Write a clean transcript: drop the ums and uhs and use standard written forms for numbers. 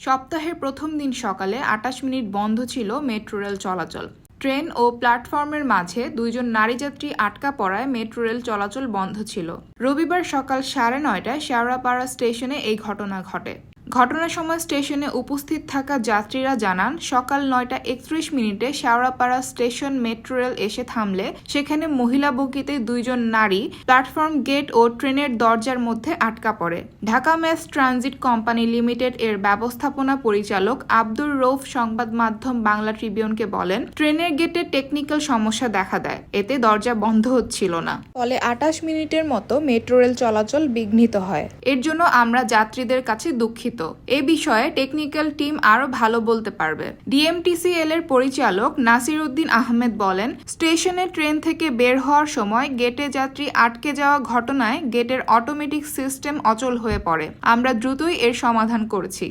সপ্তাহের প্রথম দিন সকালে ২৮ মিনিট বন্ধ ছিল মেট্রো রেল চলাচল। ট্রেন ও প্ল্যাটফর্মের মাঝে ২ জন নারী যাত্রী আটকা পড়ায় মেট্রো রেল চলাচল বন্ধ ছিল। রবিবার সকাল ৯:৩০টায় শেওড়াপাড়া স্টেশনে এই ঘটনা ঘটে। ঘটনার সময় স্টেশনে উপস্থিত থাকা যাত্রীরা জানান, সকাল ৯:৩১ শেওড়াপাড়া স্টেশন মেট্রো রেল এসে থামলে সেখানে মহিলা বগিতে ২ জন নারী প্ল্যাটফর্ম গেট ও ট্রেনের দরজার মধ্যে আটকা পড়ে। Dhaka mass transit company limited এর ব্যবস্থাপনা পরিচালক আব্দুর রউফ সংবাদ মাধ্যম বাংলা ট্রিবিউনকে বলেন, ট্রেনের গেটে টেকনিক্যাল সমস্যা দেখা দেয়, এতে দরজা বন্ধ হচ্ছিল না। ফলে ২৮ মিনিটের মতো মেট্রো রেল চলাচল বিঘ্নিত হয়। এর জন্য আমরা যাত্রীদের কাছে দুঃখিত। এ বিষয়ে টেকনিক্যাল টিম আরো ভালো বলতে পারবে। ডিএমটিসিএল এর পরিচালক নাসির উদ্দিন আহমেদ বলেন, স্টেশনে ট্রেন থেকে বের হওয়ার সময় গেটে যাত্রী আটকে যাওয়া ঘটনায় গেটের অটোমেটিক সিস্টেম অচল হয়ে পড়ে। আমরা দ্রুতই এর সমাধান করছি।